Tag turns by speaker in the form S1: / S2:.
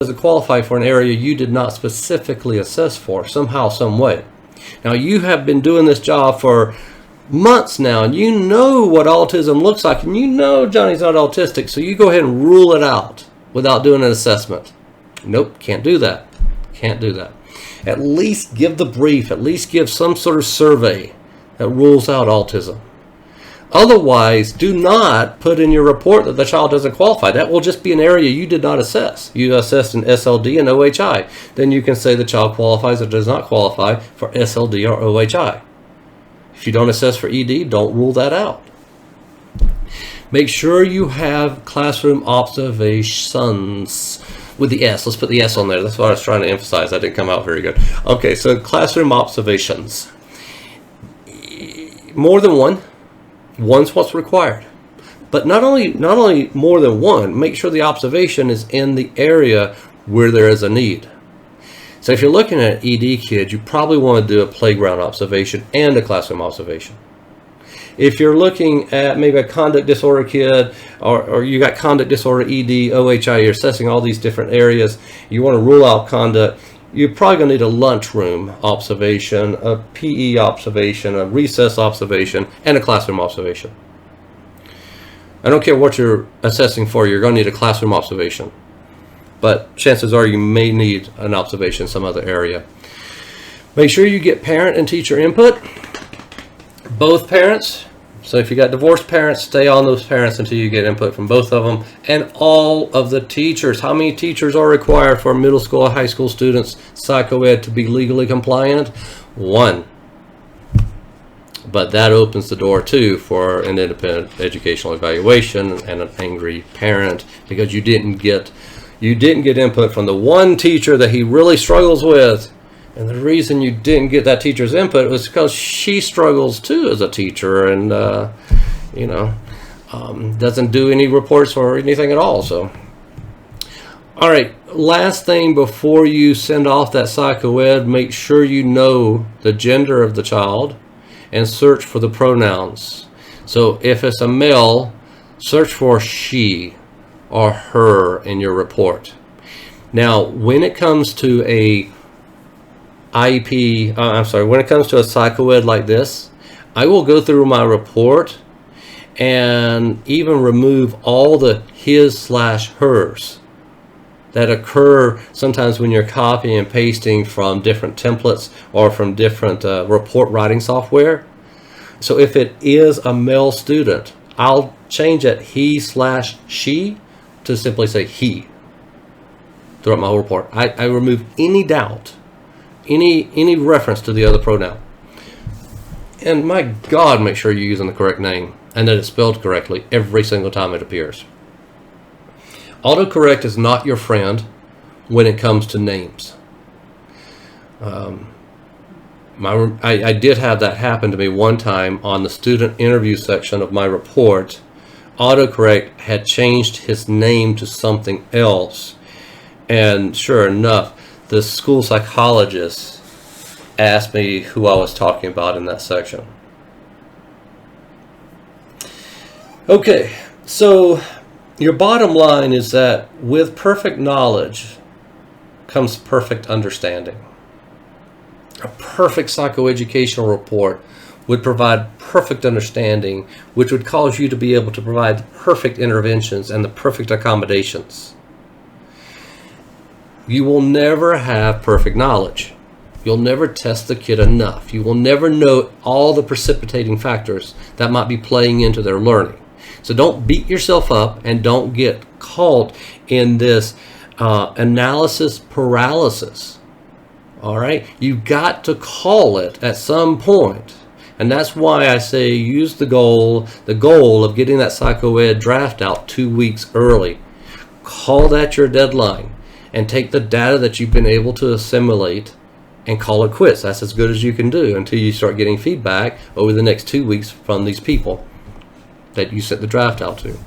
S1: doesn't qualify for an area you did not specifically assess for somehow, some way. Now, you have been doing this job for months now, and you know what autism looks like, and you know Johnny's not autistic, so you go ahead and rule it out without doing an assessment. Nope, can't do that. Can't do that. At least give the brief, at least give some sort of survey that rules out autism. Otherwise, do not put in your report that the child doesn't qualify. That will just be an area you did not assess. You assessed an SLD and OHI. Then you can say the child qualifies or does not qualify for SLD or OHI. If you don't assess for ED, don't rule that out. Make sure you have classroom observations with the S. Let's put the S on there. That's what I was trying to emphasize. That didn't come out very good. Okay, so classroom observations. More than one. One's what's required. But not only more than one, make sure the observation is in the area where there is a need. So if you're looking at an ED kid, you probably want to do a playground observation and a classroom observation. If you're looking at maybe a conduct disorder kid, or you got conduct disorder, ED, OHI, you're assessing all these different areas, you want to rule out conduct, you're probably going to need a lunchroom observation, a PE observation, a recess observation, and a classroom observation. I don't care what you're assessing for, you're going to need a classroom observation. But chances are you may need an observation in some other area. Make sure you get parent and teacher input. Both parents. So if you got divorced parents, stay on those parents until you get input from both of them. And all of the teachers. How many teachers are required for middle school and high school students, psychoed, to be legally compliant? 1. But that opens the door too for an independent educational evaluation and an angry parent, because you didn't get input from the one teacher that he really struggles with. And the reason you didn't get that teacher's input was because she struggles too as a teacher, and doesn't do any reports or anything at all. So, all right, last thing before you send off that psychoed, make sure you know the gender of the child and search for the pronouns. So if it's a male, search for she or her in your report. Now, when it comes to a IEP, when it comes to a psychoed like this, I will go through my report and even remove all the his/hers that occur sometimes when you're copying and pasting from different templates or from different report writing software. So if it is a male student, I'll change it he/she to simply say he throughout my report. I remove any doubt, any reference to the other pronoun. And my God, make sure you're using the correct name and that it's spelled correctly every single time it appears. Autocorrect is not your friend when it comes to names. I did have that happen to me one time on the student interview section of my report. Autocorrect had changed his name to something else, and sure enough, the school psychologist asked me who I was talking about in that section. Okay, so your bottom line is that with perfect knowledge comes perfect understanding. A perfect psychoeducational report would provide perfect understanding, which would cause you to be able to provide perfect interventions and the perfect accommodations. You will never have perfect knowledge. You'll never test the kid enough. You will never know all the precipitating factors that might be playing into their learning. So don't beat yourself up and don't get caught in this analysis paralysis. All right? You've got to call it at some point. And that's why I say use the goal of getting that psychoed draft out 2 weeks early. Call that your deadline and take the data that you've been able to assimilate and call it quits. That's as good as you can do until you start getting feedback over the next 2 weeks from these people that you sent the draft out to.